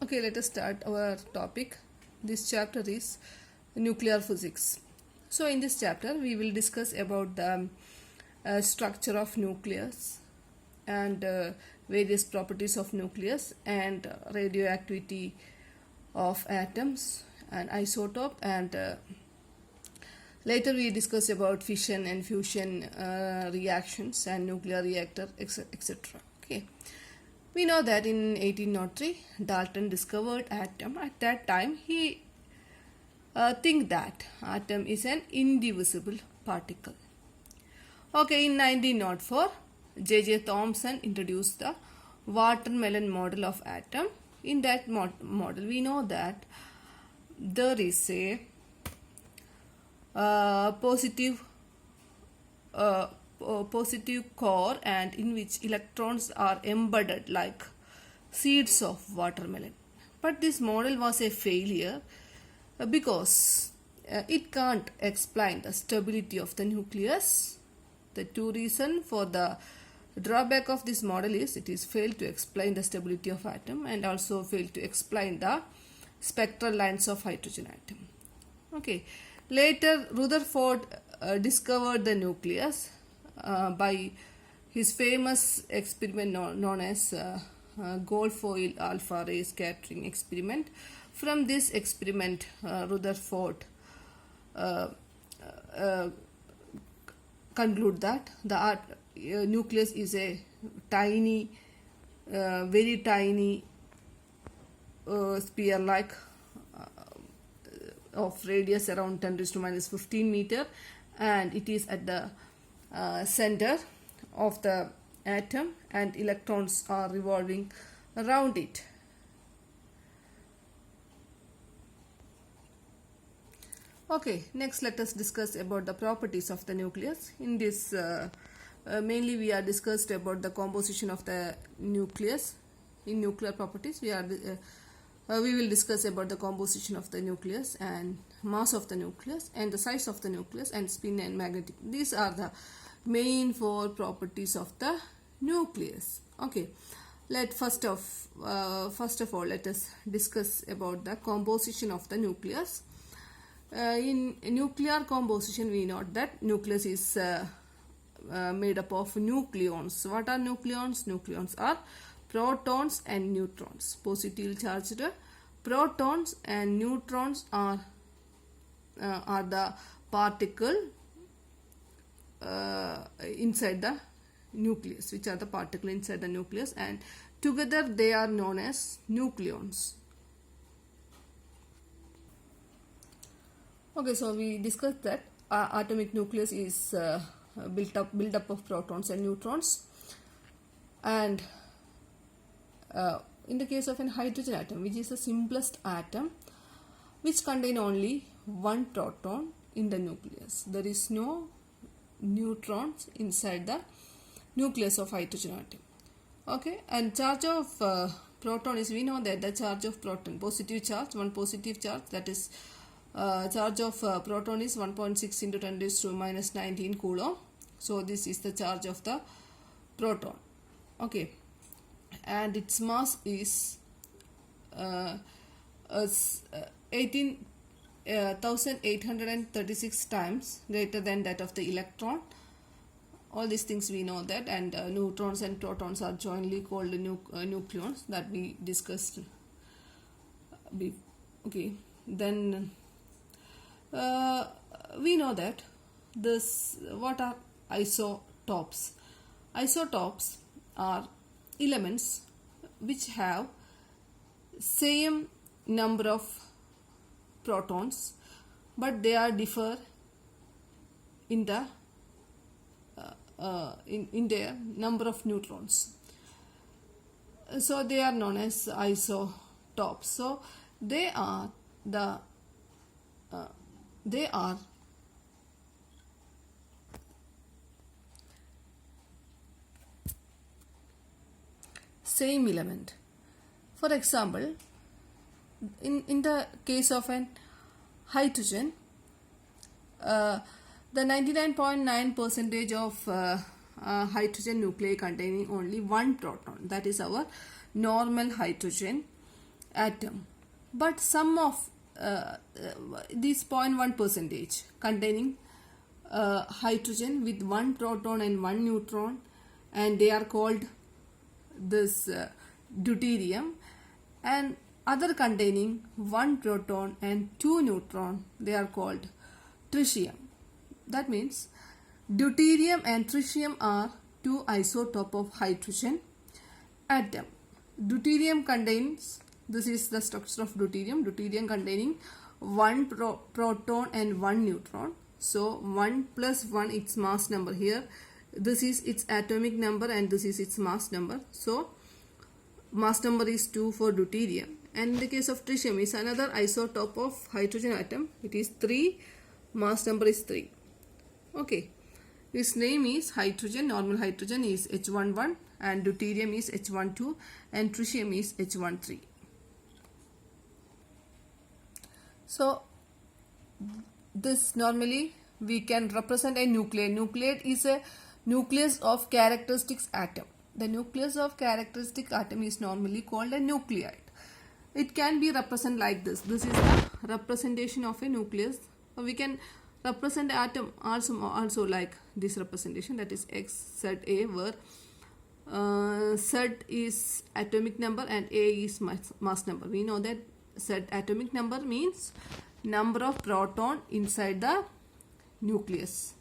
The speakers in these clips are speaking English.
Okay, let us start our topic. This chapter is nuclear physics. So, in this chapter, we will discuss about the structure of nucleus and various properties of nucleus and radioactivity of atoms and isotope, and later we discuss about fission and fusion reactions and nuclear reactor, etc. Okay. We know that in 1803 Dalton discovered atom. At that time he think that atom is an indivisible particle. Okay, in 1904 J.J. Thomson introduced the watermelon model of atom. In that model we know that there is a positive core, and in which electrons are embedded like seeds of watermelon. But this model was a failure because it can't explain the stability of the nucleus. The two reasons for the drawback of this model is it is failed to explain the stability of atom and also failed to explain the spectral lines of hydrogen atom. Okay. Later Rutherford discovered the nucleus by his famous experiment known as gold foil alpha ray scattering experiment. From this experiment, Rutherford conclude that the nucleus is a tiny, very tiny sphere-like of radius around 10 raised to minus 15 meter, and it is at the center of the atom, and electrons are revolving around it. Okay, next let us discuss about the properties of the nucleus. In this mainly we are discussed about the composition of the nucleus. In nuclear properties we will discuss about the composition of the nucleus and mass of the nucleus and the size of the nucleus and spin and magnetic. These are the main four properties of the nucleus. Okay, first of all let us discuss about the composition of the nucleus. In nuclear composition we know that nucleus is made up of nucleons. What are nucleons? Nucleons are protons and neutrons. Positively charged protons and neutrons are the particle inside the nucleus, which are the particle inside the nucleus, and together they are known as nucleons. Okay, so we discussed that atomic nucleus is built up of protons and neutrons, and in the case of an hydrogen atom, which is the simplest atom, which contain only one proton in the nucleus. There is no neutrons inside the nucleus of hydrogen atom. Okay, and charge of proton is, we know that the charge of proton, positive charge, one positive charge, that is charge of proton is 1.6 into 10 raised to minus 19 coulomb. So this is the charge of the proton. Okay, and its mass is 1836 times greater than that of the electron. All these things we know that, and neutrons and protons are jointly called nucleons, that we discussed. Okay, then we know that what are isotopes? Isotopes are elements which have same number of protons, but they are differ in the in their number of neutrons. So they are known as isotopes. So they are same element. For example, in the case of an hydrogen, the 99.9% of hydrogen nuclei containing only one proton, that is our normal hydrogen, atom, but some of this 0.1 percentage containing hydrogen with one proton and one neutron, and they are called this deuterium, and other containing one proton and two neutron, they are called tritium. That means deuterium and tritium are two isotope of hydrogen atom. Deuterium contains, this is the structure of deuterium, deuterium containing one proton and one neutron. So 1 plus 1, its mass number here, this is its atomic number and this is its mass number. So mass number is 2 for deuterium. And in the case of tritium, is another isotope of hydrogen atom, it is 3, mass number is 3. Okay, its name is hydrogen, normal hydrogen is H11 and deuterium is H12 and tritium is H13. So this normally we can represent a nucleate. Nucleate is a nucleus of characteristics atom. The nucleus of characteristic atom is normally called a nuclide. It can be represented like this. This is the representation of a nucleus. We can represent the atom also like this representation, that is X, Z, A, where Z is atomic number and A is mass number. We know that Z atomic number means number of proton inside the nucleus.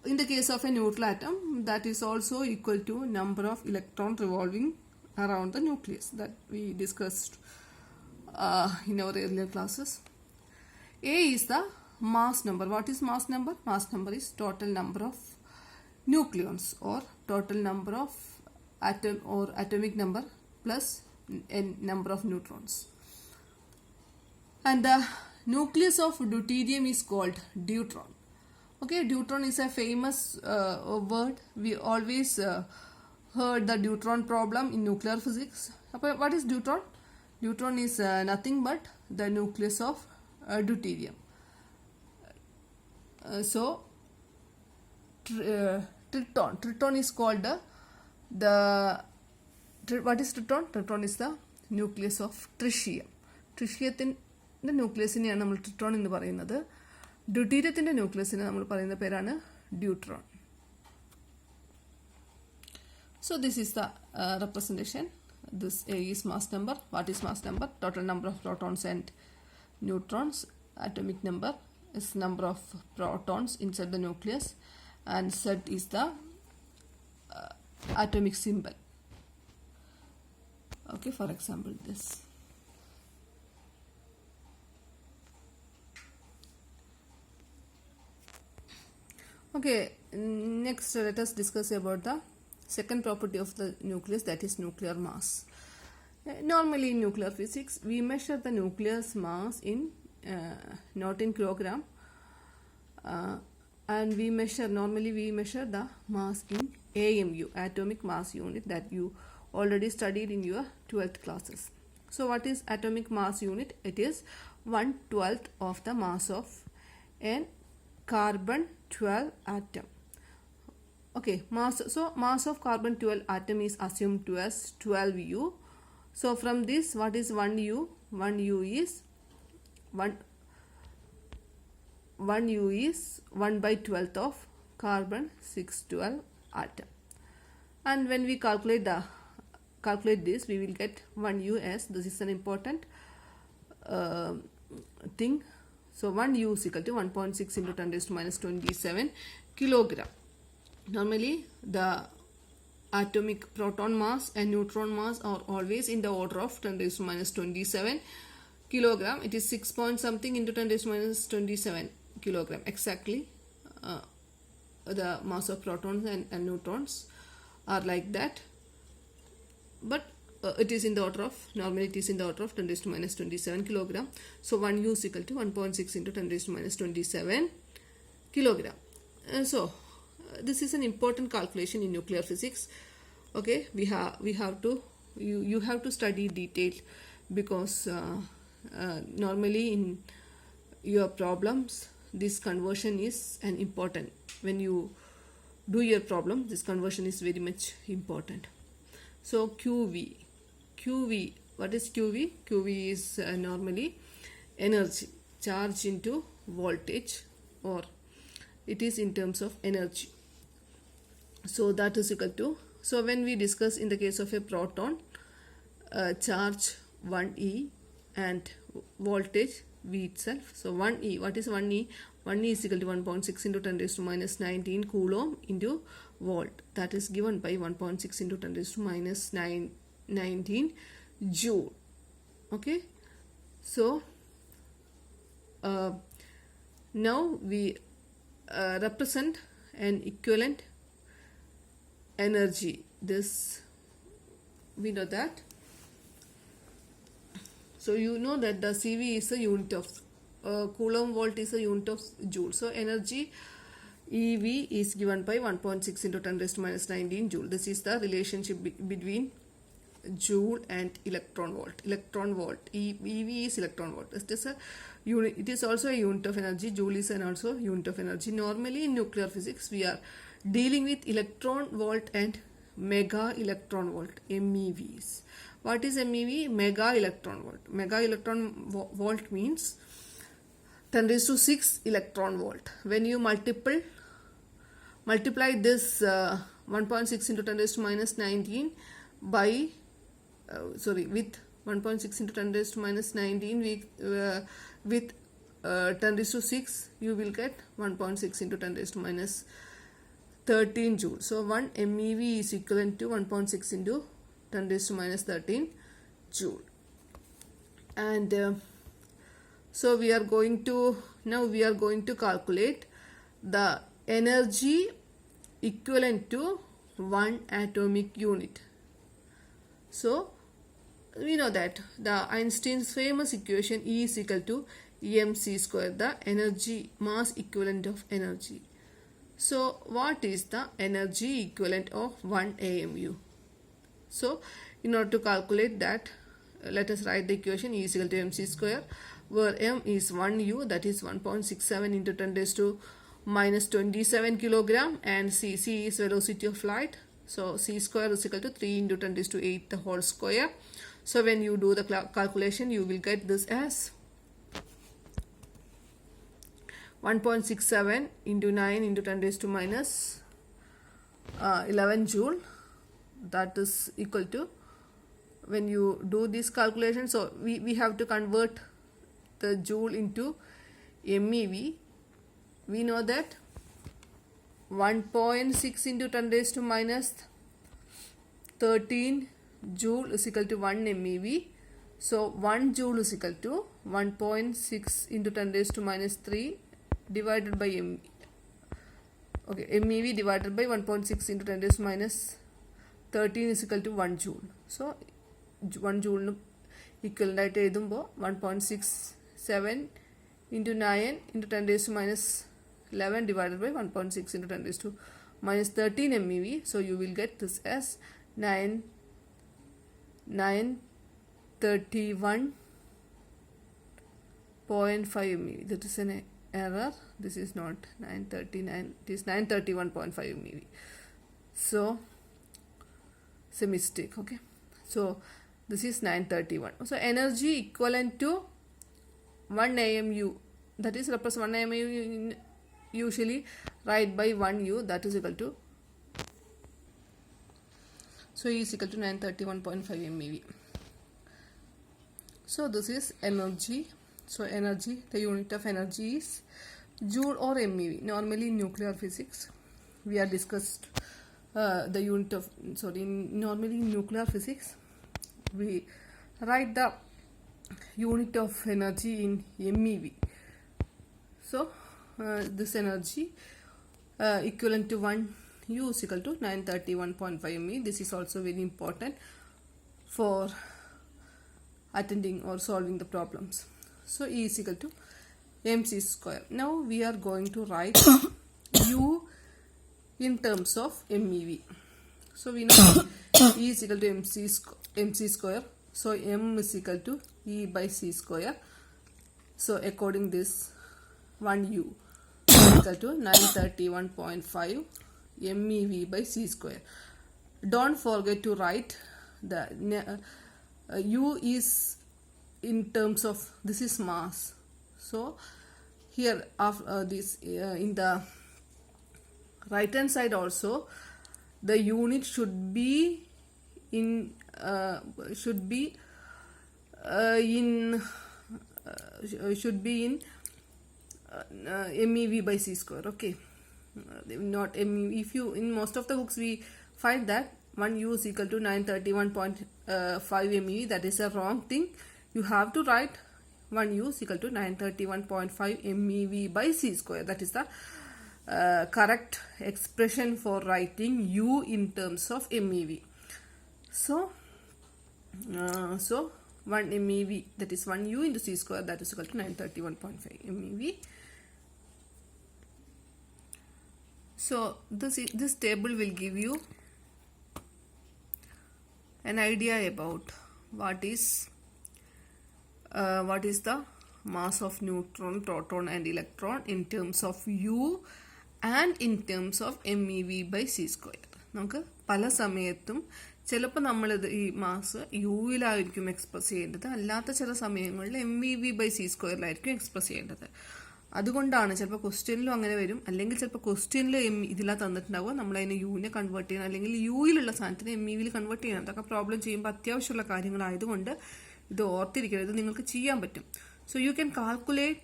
In the case of a neutral atom, that is also equal to number of electron revolving around the nucleus, that we discussed in our earlier classes. A is the mass number. What is mass number? Mass number is total number of nucleons or total number of atom or atomic number plus n number of neutrons. And the nucleus of deuterium is called deuteron. Okay, deuteron is a famous word. We always heard the deuteron problem in nuclear physics. What is deuteron? Deuteron is nothing but the nucleus of deuterium. So triton is called what is triton? Triton is the nucleus of tritium. ട്രിഷ്യത്തിൻ്റെ ന്യൂക്ലിയസിനെയാണ് നമ്മൾ ട്രിട്രോൺ എന്ന് പറയുന്നത്. ഡ്യൂട്ടീരിയത്തിൻ്റെ ന്യൂക്ലിയസിനെ നമ്മൾ പറയുന്ന പേരാണ് deuteron. So this is the representation. This A is mass number. What is mass number? Total number of protons and neutrons. Atomic number is number of protons inside the nucleus, and Z is the atomic symbol. Okay, for example this. Okay, next let us discuss about the second property of the nucleus, that is nuclear mass. Normally in nuclear physics we measure the nucleus mass in not in kilogram, and we normally measure the mass in AMU, atomic mass unit, that you already studied in your 12th classes. So what is atomic mass unit? It is 1/12 of the mass of an carbon 12 atom. Okay, mass of carbon 12 atom is assumed to as 12U. So from this, what is 1U? 1U is 1/12 of carbon 612 atom. And when we calculate this, we will get 1U as, this is an important thing. So 1U is equal to 1.6 into 10 raised to minus 27 kilogram. Normally the atomic proton mass and neutron mass are always in the order of 10 raised to minus 27 kilogram. It is 6 point something into 10 raised to minus 27 kilogram exactly. The mass of protons and neutrons are like that, but it is in the order of, normally it is in the order of 10 raised to minus 27 kilogram. So 1U is equal to 1.6 into 10 raised to minus 27 kilogram. So this is an important calculation in nuclear physics. Okay, we have to, you have to study detail, because normally in your problems this conversion is an important. When you do your problem, this conversion is very much important. So QV What is QV? QV is normally energy, charge into voltage, or it is in terms of energy. So that is equal to, so when we discuss in the case of a proton, charge 1e and voltage V itself. So 1e, what is 1e? 1e is equal to 1.6 into 10 raised to minus 19 coulomb into volt. That is given by 1.6 into 10 raised to minus 19 joule. Okay. So now we represent an equivalent energy. This we know that. So you know that the CV is a unit of coulomb volt is a unit of joule. So energy EV is given by 1.6 into 10 raised to minus 19 joule. This is the relationship between joule and electron volt. Electron volt, EV is electron volt. It is a unit. It is also a unit of energy. Joule is also unit of energy. Normally in nuclear physics we are dealing with electron volt and mega electron volt, MEVs. What is MEV? Mega electron volt. Mega electron volt means 10 raised to 6 electron volt. When you multiply this 1.6 into 10 raised to minus 19 by with 1.6 into 10 raised to minus 19 with 10 raised to 6, you will get 1.6 into 10 raised to minus 13 joule. So 1 MeV is equivalent to 1.6 into 10 raised to minus 13 joule. And so we are going to calculate the energy equivalent to 1 atomic unit. So we know that the Einstein's famous equation E is equal to mc square, the energy mass equivalent of energy. So what is the energy equivalent of 1 AMU? So in order to calculate that, let us write the equation E is equal to mc square, where m is 1u, that is 1.67 into 10 raised to minus 27 kilogram, and c is velocity of light. So c square is equal to 3 into 10 raised to 8 the whole square. So when you do the calculation, you will get this as 1.67 into 9 into 10 raised to minus 11 joule. That is equal to, when you do this calculation, so we have to convert the joule into MeV. We know that 1.6 into 10 raised to minus 13 joule is equal to 1 MeV. So 1 joule is equal to 1.6 into 10 raised to minus 3 divided by MeV divided by 1.6 into 10 raised to minus 13 is equal to 1 joule. So 1 joule equivalent ആയിട്ട് എഴുതുമ്പോൾ 1.67 into 9 into 10 raised to minus 11 divided by 1.6 into 10 raised to minus 13 MeV. So you will get this as 931.5 MeV. That is an error. This is not 939, it is 931.5 MeV. So it's a mistake. Okay, so this is 931. So energy equivalent to 1 AMU, that is represent 1 AMU usually write by 1 U, that is equal to, so E is equal to 931.5 MeV. So this is energy. So energy, the unit of energy is joule or MeV. Normally in nuclear physics we are discussed the unit of, normally in nuclear physics we write the unit of energy in MeV. So this energy equivalent to 1 U is equal to 931.5 MeV. This is also very important for attending or solving the problems. So E is equal to mc square. Now we are going to write U in terms of MeV. So we know E is equal to mc square. So M is equal to E by C square. So according this 1 U is equal to 931.5 MeV by C square. Don't forget to write the U is in terms of, this is mass. So here this in the right hand side also, the unit should be in should be in MeV by c square. Okay, not MeV. If you, in most of the books we find that 1 U is equal to 931.5 MeV. That is a wrong thing. You have to write 1 U is equal to 931.5 MeV by c square. That is the correct expression for writing U in terms of MeV. So 1 MeV, that is 1 U into c square, that is equal to 931.5 MeV. So this table will give you an idea about what is the mass of neutron, proton and electron in terms of U and in terms of MeV by c square. നമുക്ക് പല സമയത്തും ചിലപ്പോൾ നമ്മളിത് ഈ mass യുവിലായിരിക്കും express ചെയ്യേണ്ടത്, അല്ലാത്ത ചില സമയങ്ങളിൽ MeV by c സ്ക്വയറിലായിരിക്കും എക്സ്പ്രസ് ചെയ്യേണ്ടത്. അതുകൊണ്ടാണ് ചിലപ്പോൾ ക്വസ്റ്റ്യനിലും അങ്ങനെ വരും, അല്ലെങ്കിൽ ചിലപ്പോൾ ക്വസ്റ്റ്യനിൽ ഇതിലാ തന്നിട്ടുണ്ടാവുക, നമ്മളതിനെ യുവിനെ കൺവേർട്ട് ചെയ്യണം, അല്ലെങ്കിൽ യുയിലുള്ള സാധനത്തിന് MeVയിൽ കൺവേർട്ട് ചെയ്യണം. അതൊക്കെ പ്രോബ്ലം ചെയ്യുമ്പോൾ അത്യാവശ്യമുള്ള കാര്യങ്ങളായതുകൊണ്ട് ഇത് ഓർത്തിരിക്കണം, ഇത് നിങ്ങൾക്ക് ചെയ്യാൻ പറ്റും. So you can calculate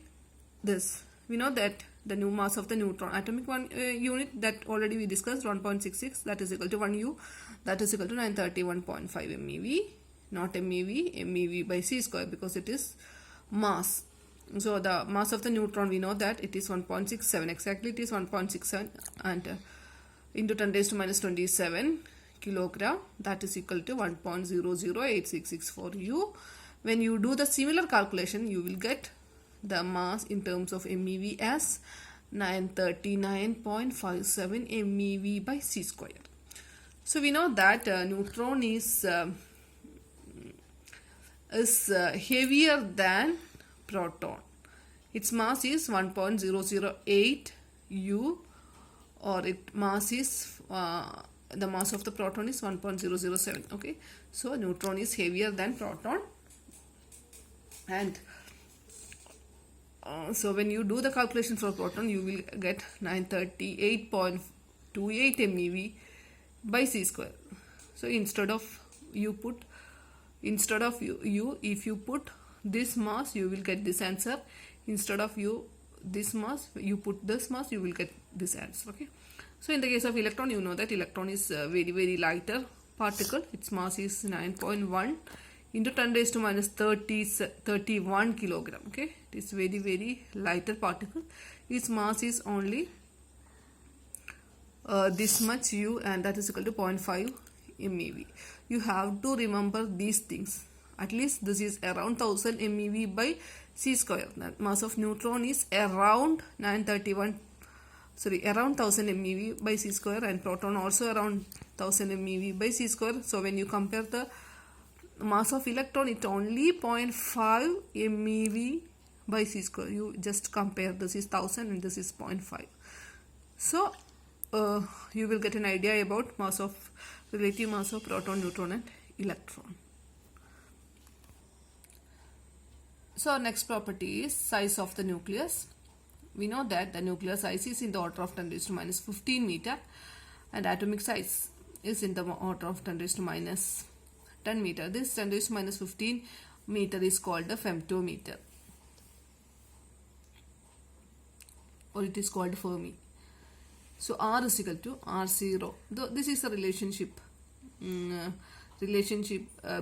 this. We know that the new mass of the neutron, atomic unit, that already we discussed, 1.66, that is equal to 1 U, that is equal to 931.5 MeV, not MeV, MeV by c square, because it is mass. So the mass of the neutron, we know that it is 1.67, exactly it is 1.67, and into 10 raised to minus 27 kilogram, that is equal to 1.008664 U. When you do the similar calculation, you will get the mass in terms of MeV as 939.57 MeV by c square. So we know that neutron is heavier than proton. Its mass is 1.008 U, or mass is the mass of the proton is 1.007. Okay, so neutron is heavier than proton. And so when you do the calculation for proton, you will get 938.28 MeV by c square. So instead of you, if you put this mass, you will get this answer. Instead of this mass, you put this mass, you will get this answer. Okay, so in the case of electron, you know that electron is very, very lighter particle. Its mass is 9.1 into 10 raised to minus 31 kilogram. Okay, it is very, very lighter particle. Its mass is only this much U, and that is equal to 0.5 MeV. You have to remember these things. At least this is around 1000 MeV by c square. The mass of neutron is around 1000 MeV by c square, and proton also around 1000 MeV by c square. So when you compare the mass of electron, it's only 0.5 MeV by c square. You just compare, this is 1000 and this is 0.5. So you will get an idea about relative mass of proton, neutron and electron. So our next property is size of the nucleus. We know that the nuclear size is in the order of 10 raised to minus 15 meter, and atomic size is in the order of 10 raised to minus 10 meter. This 10 raised to minus 15 meter is called the femtometer, or it is called Fermi. So R is equal to R0. This is a relationship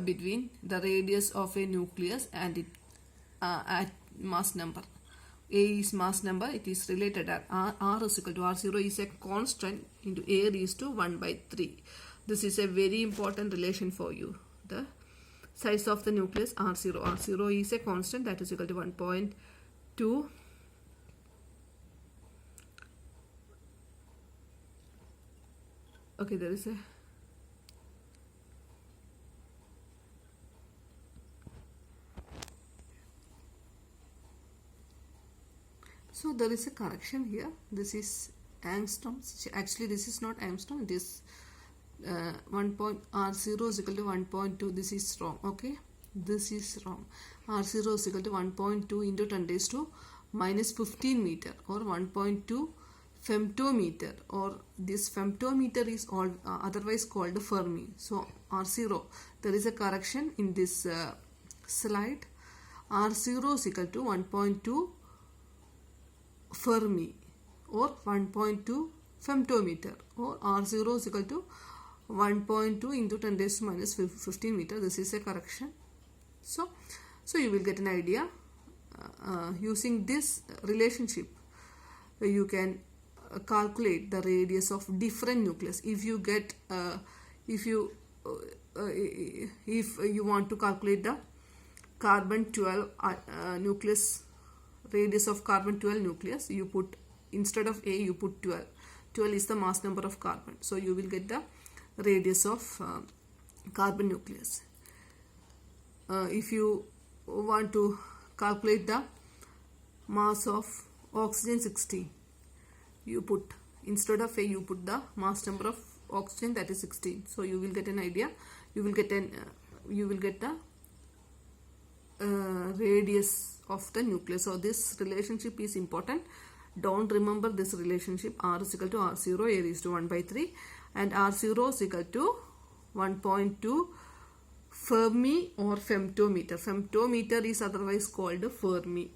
between the radius of a nucleus and it at mass number. A is mass number, it is related at R is equal to R0 is a constant into A raised to 1 by 3. This is a very important relation for you. The size of the nucleus, R0 is a constant, that is equal to 1.2 okay, there is a so there is a correction here. This is angstroms. Actually this is not angstrom, it is R0 is equal to 1.2. This is wrong. Okay, This is wrong. R0 is equal to 1.2 into 10 raised to minus 15 meter, or 1.2 femtometer, or this femtometer is all, otherwise called Fermi. So R0, there is a correction in this slide. R0 is equal to 1.2 Fermi, or 1.2 femtometer, or R0 is equal to 1.2 into 10 raised to minus 15 meter. This is a correction. So you will get an idea. Using this relationship, you can calculate the radius of different nucleus. If you get if you want to calculate the carbon 12 nucleus, radius of carbon 12 nucleus, you put, instead of A you put 12. 12 is the mass number of carbon, so you will get the radius of carbon nucleus. If you want to calculate the mass of oxygen 16, you put, instead of A you put the mass number of oxygen, that is 16. So you will get an idea. You will get the radius of the nucleus. So this relationship is important. Don't remember this relationship. R is equal to R0 A raised to 1 by 3, and R0 is equal to 1.2 Fermi or femtometer. Femtometer is otherwise called Fermi.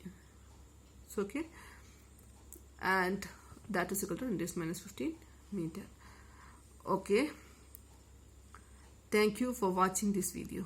So okay, and that is equal to 10 raised to minus 15 meter. Okay, thank you for watching this video.